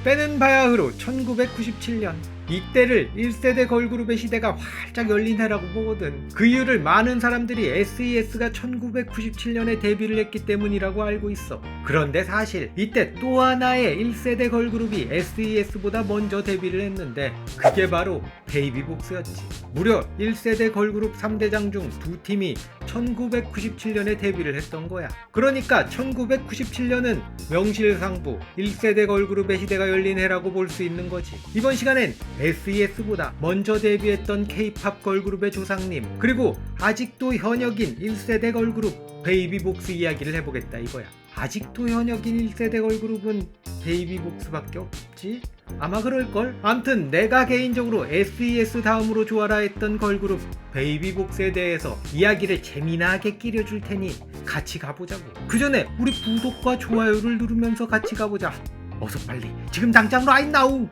빼는 바야흐로 1997년. 이때를 1세대 걸그룹의 시대가 활짝 열린 해라고 보거든. 그 이유를 많은 사람들이 SES가 1997년에 데뷔를 했기 때문이라고 알고 있어. 그런데 사실 이때 또 하나의 1세대 걸그룹이 SES보다 먼저 데뷔를 했는데 그게 바로 베이비복스였지. 무려 1세대 걸그룹 3대장 중 두 팀이 1997년에 데뷔를 했던 거야. 그러니까 1997년은 명실상부 1세대 걸그룹의 시대가 열린 해라고 볼 수 있는 거지. 이번 시간엔 SES보다 먼저 데뷔했던 K-팝 걸그룹의 조상님, 그리고 아직도 현역인 1세대 걸그룹 베이비복스 이야기를 해보겠다 이거야. 아직도 현역인 1세대 걸그룹은 베이비복스밖에 없지? 아마 그럴걸? 암튼 내가 개인적으로 SES 다음으로 좋아라 했던 걸그룹 베이비복스에 대해서 이야기를 재미나게 끼려줄 테니 같이 가보자고. 그 전에 우리 구독과 좋아요를 누르면서 같이 가보자. 어서 빨리 지금 당장 right now!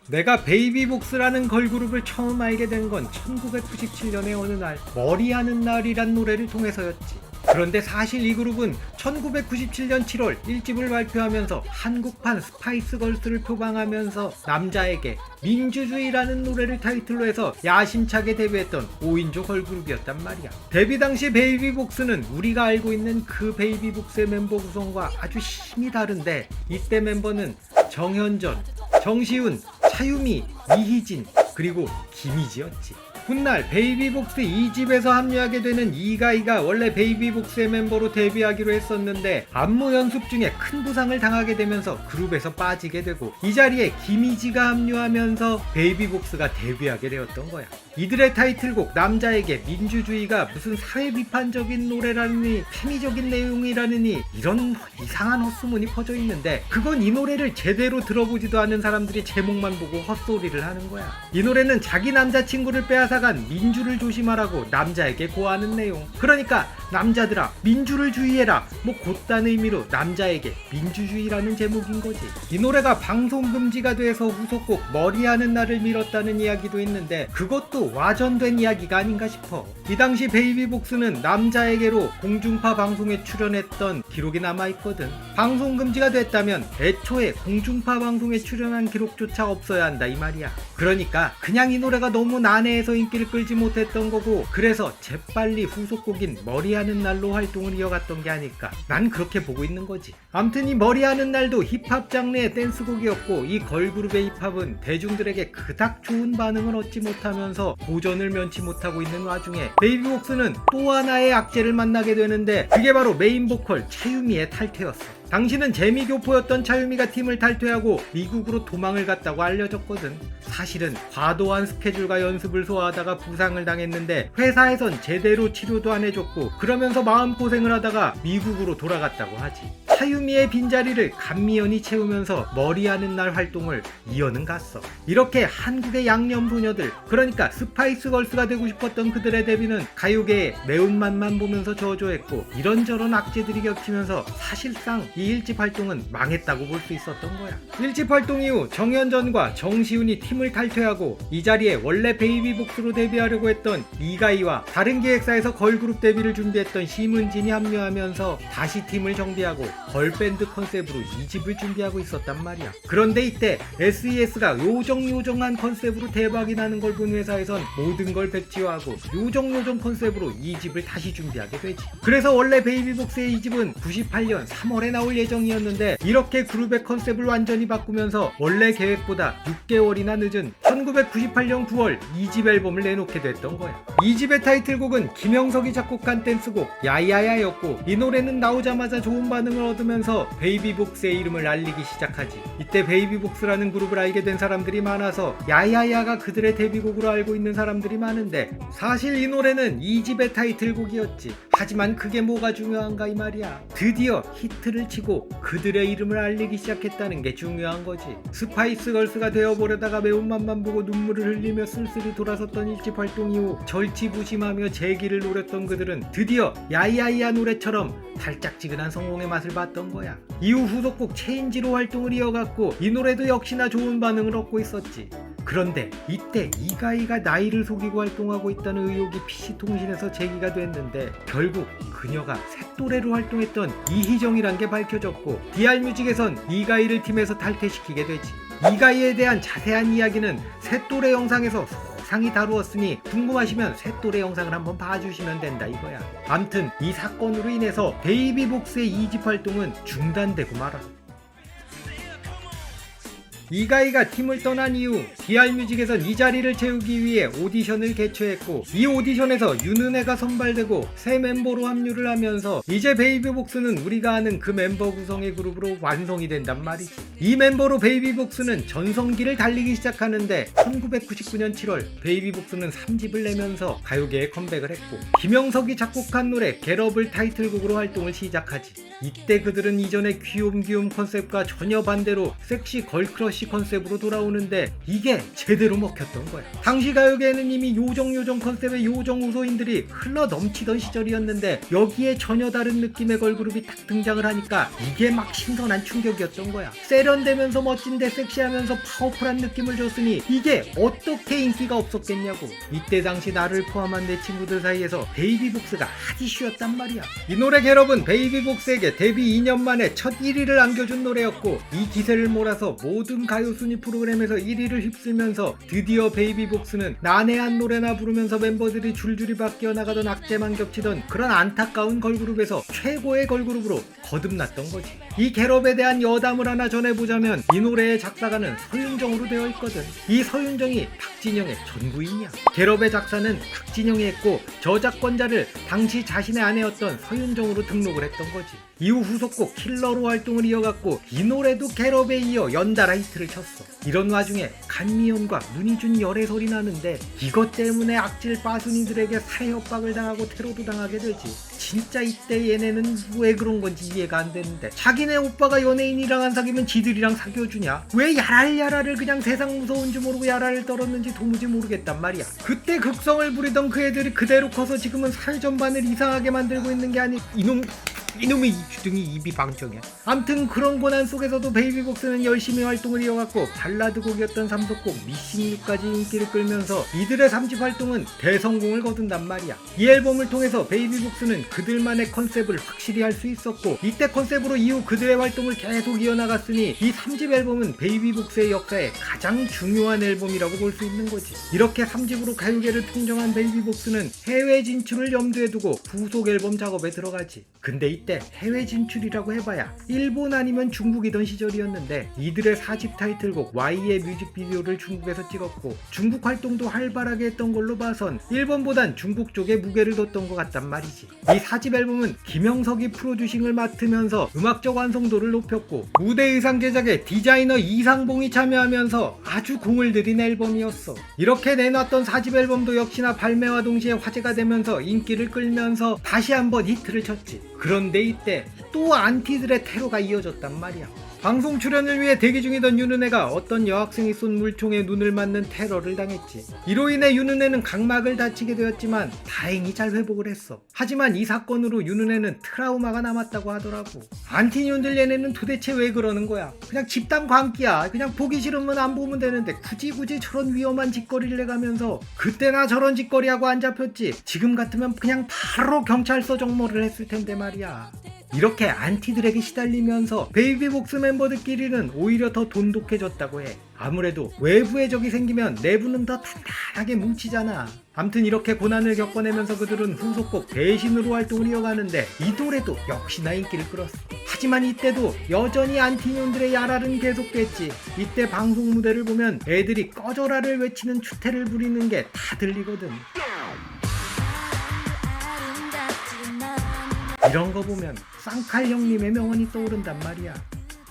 내가 베이비복스라는 걸그룹을 처음 알게 된 건 1997년의 어느 날 머리하는 날이란 노래를 통해서였지. 그런데 사실 이 그룹은 1997년 7월 1집을 발표하면서 한국판 스파이스 걸스를 표방하면서 남자에게 민주주의라는 노래를 타이틀로 해서 야심차게 데뷔했던 5인조 걸그룹이었단 말이야. 데뷔 당시 베이비복스는 우리가 알고 있는 그 베이비복스의 멤버 구성과 아주 힘이 다른데, 이때 멤버는 정현전, 정시훈, 차유미, 이희진, 그리고 김희지였지. 훗날 베이비복스 2집에서 합류하게 되는 이가희가 원래 베이비복스의 멤버로 데뷔하기로 했었는데 안무 연습 중에 큰 부상을 당하게 되면서 그룹에서 빠지게 되고, 이 자리에 김희지가 합류하면서 베이비복스가 데뷔하게 되었던 거야. 이들의 타이틀곡 남자에게 민주주의가 무슨 사회 비판적인 노래라느니 페미적인 내용이라느니 이런 이상한 헛소문이 퍼져 있는데, 그건 이 노래를 제대로 들어보지도 않은 사람들이 제목만 보고 헛소리를 하는 거야. 이 노래는 자기 남자친구를 빼앗아간 민주를 조심하라고 남자에게 고하는 내용. 그러니까 남자들아 민주를 주의해라, 뭐 곧다는 의미로 남자에게 민주주의라는 제목인 거지. 이 노래가 방송 금지가 돼서 후속곡 머리하는 날을 미뤘다는 이야기도 있는데 그것도 와전된 이야기가 아닌가 싶어. 이 당시 베이비복스는 남자에게로 공중파 방송에 출연했던 기록이 남아있거든. 방송 금지가 됐다면 애초에 공중파 방송에 출연한 기록조차 없어야 한다 이 말이야. 그러니까 그냥 이 노래가 너무 난해해서 인기를 끌지 못했던 거고, 그래서 재빨리 후속곡인 머리하는 날로 활동을 이어갔던 게 아닐까, 난 그렇게 보고 있는 거지. 암튼 이 머리하는 날도 힙합 장르의 댄스곡이었고, 이 걸그룹의 힙합은 대중들에게 그닥 좋은 반응을 얻지 못하면서 고전을 면치 못하고 있는 와중에 베이비복스는 또 하나의 악재를 만나게 되는데, 그게 바로 메인 보컬 차유미의 탈퇴였어. 당시는 재미교포였던 차유미가 팀을 탈퇴하고 미국으로 도망을 갔다고 알려졌거든. 사실은 과도한 스케줄과 연습을 소화하다가 부상을 당했는데 회사에선 제대로 치료도 안 해줬고, 그러면서 마음고생을 하다가 미국으로 돌아갔다고 하지. 차유미의 빈자리를 감미연이 채우면서 머리하는 날 활동을 이어는 갔어. 이렇게 한국의 양념소녀들, 그러니까 스파이스 걸스가 되고 싶었던 그들의 데뷔는 가요계의 매운맛만 보면서 저조했고, 이런저런 악재들이 겹치면서 사실상 이 1집 활동은 망했다고 볼 수 있었던 거야. 1집 활동 이후 정현전과 정시훈이 팀을 탈퇴하고, 이 자리에 원래 베이비복스로 데뷔하려고 했던 이가희와 다른 기획사에서 걸그룹 데뷔를 준비했던 심은진이 합류하면서 다시 팀을 정비하고 걸밴드 컨셉으로 2집을 준비하고 있었단 말이야. 그런데 이때 SES가 요정요정한 컨셉으로 대박이 나는 걸 본 회사에선 모든 걸 백지화하고 요정요정 컨셉으로 2집을 다시 준비하게 되지. 그래서 원래 베이비복스의 2집은 98년 3월에 나올 예정이었는데, 이렇게 그룹의 컨셉을 완전히 바꾸면서 원래 계획보다 6개월이나 늦은 1998년 9월 2집 앨범을 내놓게 됐던 거야. 2집의 타이틀곡은 김영석이 작곡한 댄스곡 야야야였고, 이 노래는 나오자마자 좋은 반응을 얻으면서 베이비복스의 이름을 알리기 시작하지. 이때 베이비복스라는 그룹을 알게 된 사람들이 많아서 야야야가 그들의 데뷔곡으로 알고 있는 사람들이 많은데, 사실 이 노래는 2집의 타이틀곡이었지. 하지만 그게 뭐가 중요한가 이 말이야. 드디어 히트를 치고 그들의 이름을 알리기 시작했다는 게 중요한 거지. 스파이스 걸스가 되어보려다가 매운맛만 보고 눈물을 흘리며 쓸쓸히 돌아섰던 1집 활동 이후 절치부심하며 재기를 노렸던 그들은 드디어 야야야 노래처럼 달짝지근한 성공의 맛을 봤던 거야. 이후 후속곡 체인지로 활동을 이어갔고, 이 노래도 역시나 좋은 반응을 얻고 있었지. 그런데 이때 이가희가 나이를 속이고 활동하고 있다는 의혹이 PC통신에서 제기가 됐는데 결국 그녀가 셋또래로 활동했던 이희정이란 게 밝혀졌고 DR뮤직에선 이가희를 팀에서 탈퇴시키게 되지. 이가희에 대한 자세한 이야기는 셋또래 영상에서 소상히 다루었으니 궁금하시면 셋또래 영상을 한번 봐주시면 된다 이거야. 암튼 이 사건으로 인해서 베이비복스의 2집 활동은 중단되고 말아. 이가희가 팀을 떠난 이후 DR뮤직에선 이 자리를 채우기 위해 오디션을 개최했고 이 오디션에서 윤은혜가 선발되고 새 멤버로 합류를 하면서 이제 베이비복스는 우리가 아는 그 멤버 구성의 그룹으로 완성이 된단 말이지. 이 멤버로 베이비복스는 전성기를 달리기 시작하는데 1999년 7월 베이비복스는 3집을 내면서 가요계에 컴백을 했고 김영석이 작곡한 노래 겟업을 타이틀곡으로 활동을 시작하지. 이때 그들은 이전의 귀욤 컨셉과 전혀 반대로 섹시 걸크러쉬 컨셉으로 돌아오는데 이게 제대로 먹혔던 거야. 당시 가요계에는 이미 요정 컨셉의 요정 우소인들이 흘러 넘치던 시절이었는데 여기에 전혀 다른 느낌의 걸그룹이 딱 등장을 하니까 이게 막 신선한 충격이었던 거야. 세련되면서 멋진데 섹시하면서 파워풀한 느낌을 줬으니 이게 어떻게 인기가 없었겠냐고. 이때 당시 나를 포함한 내 친구들 사이에서 베이비복스가 핫 이슈였단 말이야. 이 노래 겟업은 베이비복스에게 데뷔 2년 만에 첫 1위를 안겨준 노래였고 이 기세를 몰아서 모든 가요 순위 프로그램에서 1위를 휩쓸면서 드디어 베이비복스는 난해한 노래나 부르면서 멤버들이 줄줄이 바뀌어 나가던 악재만 겹치던 그런 안타까운 걸그룹에서 최고의 걸그룹으로 거듭났던 거지. 이 겟업에 대한 여담을 하나 전해보자면 이 노래의 작사가는 서윤정으로 되어 있거든. 이 서윤정이 박진영의 전 부인이야. 겟업의 작사는 박진영이 했고 저작권자를 당시 자신의 아내였던 서윤정으로 등록을 했던 거지. 이후 후속곡 킬러로 활동을 이어갔고 이 노래도 겟업에 이어 연달아 히트를 쳤어. 이런 와중에 간미연과 문희준 열애 소리 나는데 이것 때문에 악질 빠순이들에게 살해 협박을 당하고 테러도 당하게 되지. 진짜 이때 얘네는 왜 그런 건지 이해가 안 되는데 자기네 오빠가 연예인이랑 안 사귀면 지들이랑 사귀어주냐? 왜 야랄야랄을 그냥 세상 무서운 줄 모르고 야랄을 떨었는지 도무지 모르겠단 말이야. 그때 극성을 부리던 그 애들이 그대로 커서 지금은 사회 전반을 이상하게 만들고 있는 게 아니 이놈의 주둥이 입이 방정이야. 암튼 그런 고난 속에서도 베이비복스는 열심히 활동을 이어갔고 발라드 곡이었던 3속곡 미싱유까지 인기를 끌면서 이들의 3집 활동은 대성공을 거둔단 말이야. 이 앨범을 통해서 베이비복스는 그들만의 컨셉을 확실히 할 수 있었고 이때 컨셉으로 이후 그들의 활동을 계속 이어나갔으니 이 3집 앨범은 베이비복스의 역사에 가장 중요한 앨범이라고 볼 수 있는 거지. 이렇게 3집으로 가요계를 통정한 베이비복스는 해외 진출을 염두에 두고 후속 앨범 작업에 들어가지. 근데 이때 해외 진출이라고 해봐야 일본 아니면 중국이던 시절이었는데 이들의 4집 타이틀곡 Y의 뮤직비디오를 중국에서 찍었고 중국 활동도 활발하게 했던 걸로 봐선 일본보단 중국 쪽에 무게를 뒀던 것 같단 말이지. 이 4집 앨범은 김영석이 프로듀싱을 맡으면서 음악적 완성도를 높였고 무대 의상 제작에 디자이너 이상봉이 참여하면서 아주 공을 들인 앨범이었어. 이렇게 내놨던 4집 앨범도 역시나 발매와 동시에 화제가 되면서 인기를 끌면서 다시 한번 히트를 쳤지. 그런데 이때 또 안티들의 테러가 이어졌단 말이야. 방송 출연을 위해 대기 중이던 윤은혜가 어떤 여학생이 쏜 물총에 눈을 맞는 테러를 당했지. 이로 인해 윤은혜는 각막을 다치게 되었지만 다행히 잘 회복을 했어. 하지만 이 사건으로 윤은혜는 트라우마가 남았다고 하더라고. 안티년들 얘네는 도대체 왜 그러는 거야? 그냥 집단 광기야. 그냥 보기 싫으면 안 보면 되는데 굳이 저런 위험한 짓거리를 해가면서 그때나 저런 짓거리하고 안 잡혔지. 지금 같으면 그냥 바로 경찰서 정모를 했을 텐데 말이야. 이렇게 안티들에게 시달리면서 베이비복스 멤버들끼리는 오히려 더 돈독해졌다고 해. 아무래도 외부에 적이 생기면 내부는 더 단단하게 뭉치잖아. 암튼 이렇게 고난을 겪어내면서 그들은 후속곡 배신으로 활동을 이어가는데 이 노래도 역시나 인기를 끌었어. 하지만 이때도 여전히 안티년들의 야랄은 계속됐지. 이때 방송 무대를 보면 애들이 꺼져라를 외치는 추태를 부리는 게 다 들리거든. 이런 거 보면 쌍칼 형님의 명언이 떠오른단 말이야.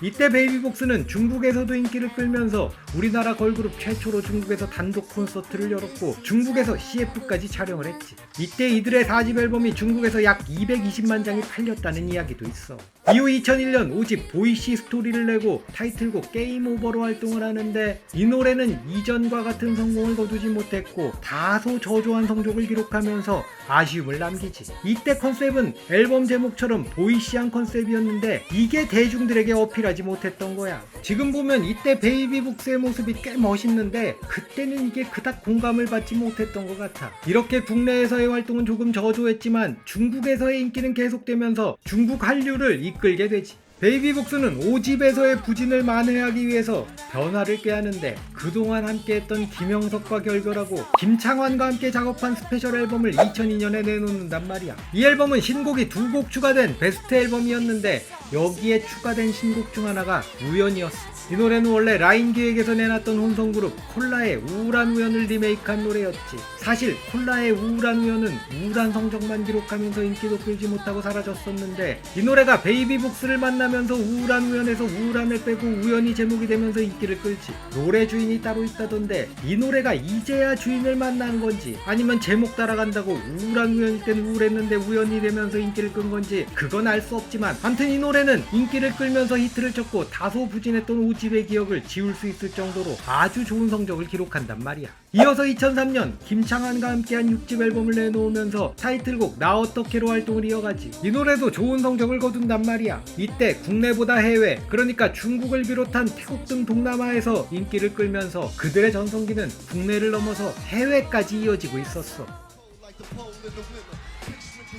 이때 베이비복스는 중국에서도 인기를 끌면서 우리나라 걸그룹 최초로 중국에서 단독 콘서트를 열었고 중국에서 CF까지 촬영을 했지. 이때 이들의 4집 앨범이 중국에서 약 220만 장이 팔렸다는 이야기도 있어. 이후 2001년 5집 보이시 스토리를 내고 타이틀곡 게임 오버로 활동을 하는데 이 노래는 이전과 같은 성공을 거두지 못했고 다소 저조한 성적을 기록하면서 아쉬움을 남기지. 이때 컨셉은 앨범 제목처럼 보이시한 컨셉이었는데 이게 대중들에게 어필하지 못했던 거야. 지금 보면 이때 베이비복스의 모습이 꽤 멋있는데 그때는 이게 그닥 공감을 받지 못했던 것 같아. 이렇게 국내에서의 활동은 조금 저조했지만 중국에서의 인기는 계속되면서 중국 한류를 이끌게 되지. 베이비복스는 5집에서의 부진을 만회하기 위해서 변화를 꾀하는데 그동안 함께했던 김영석과 결별하고 김창완과 함께 작업한 스페셜 앨범을 2002년에 내놓는단 말이야. 이 앨범은 신곡이 2곡 추가된 베스트 앨범이었는데 여기에 추가된 신곡 중 하나가 우연이었어. 이 노래는 원래 라인기획에서 내놨던 혼성그룹 콜라의 우울한 우연을 리메이크한 노래였지. 사실 콜라의 우울한 우연은 우울한 성적만 기록하면서 인기도 끌지 못하고 사라졌었는데 이 노래가 베이비복스를 만나면서 우울한 우연에서 우울함을 빼고 우연히 제목이 되면서 인기를 끌지. 노래 주인이 따로 있다던데 이 노래가 이제야 주인을 만난 건지 아니면 제목 따라간다고 우울한 우연일 땐 우울했는데 우연이 되면서 인기를 끈 건지 그건 알 수 없지만 아무튼 이 노래는 인기를 끌면서 히트를 쳤고 다소 부진했던 5집의 기억을 지울 수 있을 정도로 아주 좋은 성적을 기록한단 말이야. 이어서 2003년 김창완과 함께한 6집 앨범을 내놓으면서 타이틀곡 나 어떻게로 활동을 이어가지. 이 노래도 좋은 성적을 거둔단 말이야. 이때 국내보다 해외, 그러니까 중국을 비롯한 태국 등 동남아에서 인기를 끌면서 그들의 전성기는 국내를 넘어서 해외까지 이어지고 있었어.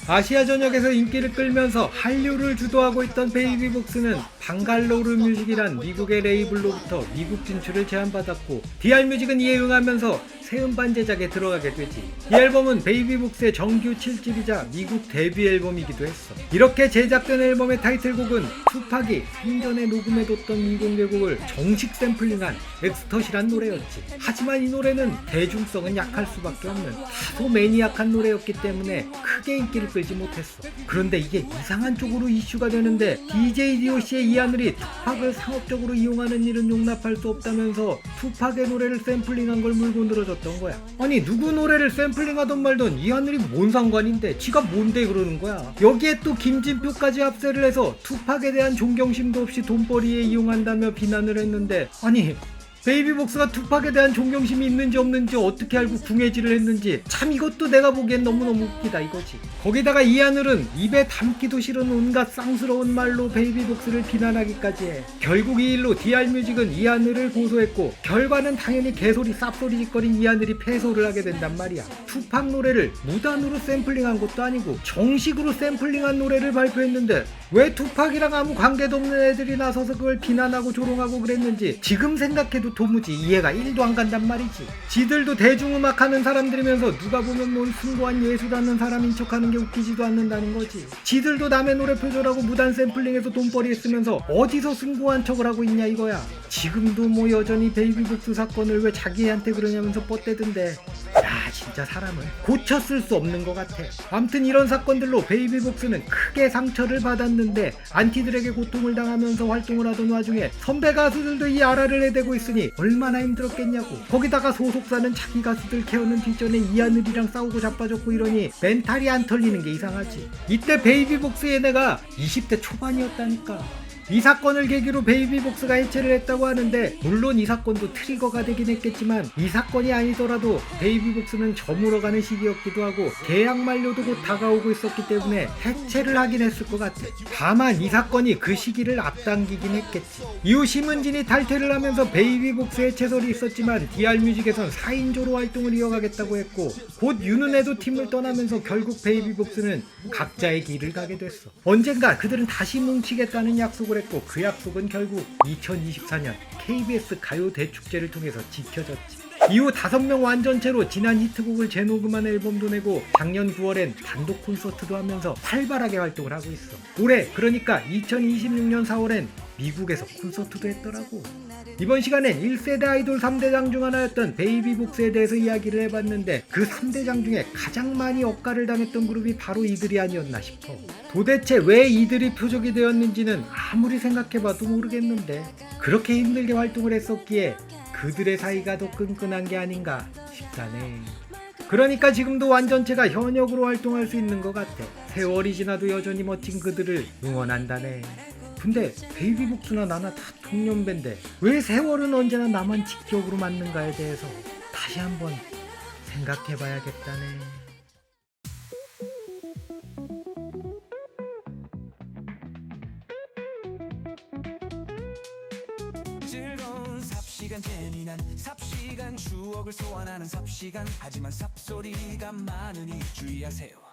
아시아 전역에서 인기를 끌면서 한류를 주도하고 있던 베이비복스는 방갈로르 뮤직이란 미국의 레이블로부터 미국 진출을 제안받았고 DR뮤직은 이에 응하면서 새 음반 제작에 들어가게 되지. 이 앨범은 베이비복스의 정규 7집이자 미국 데뷔 앨범이기도 했어. 이렇게 제작된 앨범의 타이틀곡은 투팍이 생전에 녹음해뒀던 미공개곡을 정식 샘플링한 엑스터시란 노래였지. 하지만 이 노래는 대중성은 약할 수밖에 없는 다소 매니악한 노래였기 때문에 크게 인기를 끌지 못했어. 그런데 이게 이상한 쪽으로 이슈가 되는데 DJ DOC의 이하늘이 투팍을 상업적으로 이용하는 일은 용납할 수 없다면서 투팍의 노래를 샘플링한 걸 물고 늘어졌던 거야. 아니 누구 노래를 샘플링하던 말던 이하늘이 뭔 상관인데 지가 뭔데 그러는 거야. 여기에 또 김진표까지 합세를 해서 투팍에 대한 존경심도 없이 돈벌이에 이용한다며 비난을 했는데 아니 베이비복스가 투팍에 대한 존경심이 있는지 없는지 어떻게 알고 궁예질을 했는지 참 이것도 내가 보기엔 너무너무 웃기다 이거지. 거기다가 이하늘은 입에 담기도 싫은 온갖 쌍스러운 말로 베이비복스를 비난하기까지 해. 결국 이 일로 DR뮤직은 이하늘을 고소했고 결과는 당연히 개소리 쌉소리 짓거린 이하늘이 패소를 하게 된단 말이야. 투팍 노래를 무단으로 샘플링한 것도 아니고 정식으로 샘플링한 노래를 발표했는데 왜 투팍이랑 아무 관계도 없는 애들이 나서서 그걸 비난하고 조롱하고 그랬는지 지금 생각해도 도무지 이해가 1도 안 간단 말이지. 지들도 대중음악 하는 사람들이면서 누가 보면 뭔 숭고한 예술하는 사람인 척하는 게 웃기지도 않는다는 거지. 지들도 남의 노래 표절하고 무단 샘플링해서 돈벌이 했으면서 어디서 숭고한 척을 하고 있냐 이거야. 지금도 뭐 여전히 베이비복스 사건을 왜 자기한테 그러냐면서 뻗대던데 야 진짜 사람은 고쳤을 수 없는 것 같아. 암튼 이런 사건들로 베이비복스는 크게 상처를 받았는데 안티들에게 고통을 당하면서 활동을 하던 와중에 선배 가수들도 이 아라를 해대고 있으니 얼마나 힘들었겠냐고. 거기다가 소속사는 자기 가수들 케어는 뒷전에 이하늘이랑 싸우고 자빠졌고 이러니 멘탈이 안 털리는 게 이상하지. 이때 베이비복스의 내가 20대 초반이었다니까. 이 사건을 계기로 베이비복스가 해체를 했다고 하는데 물론 이 사건도 트리거가 되긴 했겠지만 이 사건이 아니더라도 베이비복스는 저물어가는 시기였기도 하고 계약 만료도 곧 다가오고 있었기 때문에 해체를 하긴 했을 것 같아. 다만 이 사건이 그 시기를 앞당기긴 했겠지. 이후 심은진이 탈퇴를 하면서 베이비복스 해체설이 있었지만 DR뮤직에선 4인조로 활동을 이어가겠다고 했고 곧 윤은혜도 팀을 떠나면서 결국 베이비복스는 각자의 길을 가게 됐어. 언젠가 그들은 다시 뭉치겠다는 약속을 했고 그 약속은 결국 2024년 KBS 가요 대축제를 통해서 지켜졌지. 이후 5명 완전체로 지난 히트곡을 재녹음한 앨범도 내고 작년 9월엔 단독 콘서트도 하면서 활발하게 활동을 하고 있어. 올해 그러니까 2026년 4월엔 미국에서 콘서트도 했더라고. 이번 시간엔 1세대 아이돌 3대장 중 하나였던 베이비복스에 대해서 이야기를 해봤는데 그 3대장 중에 가장 많이 억가를 당했던 그룹이 바로 이들이 아니었나 싶어. 도대체 왜 이들이 표적이 되었는지는 아무리 생각해봐도 모르겠는데 그렇게 힘들게 활동을 했었기에 그들의 사이가 더 끈끈한 게 아닌가 싶다네. 그러니까 지금도 완전체가 현역으로 활동할 수 있는 것 같아. 세월이 지나도 여전히 멋진 그들을 응원한다네. 근데 베이비복스나 나나 다 동년배인데 왜 세월은 언제나 나만 직격으로 맞는가에 대해서 다시 한번 생각해봐야겠다네. 즐거운 삽시간 삽시간 재미난 삽시간 추억을 소환하는 삽시간 하지만 삽소리가 많으니 주의하세요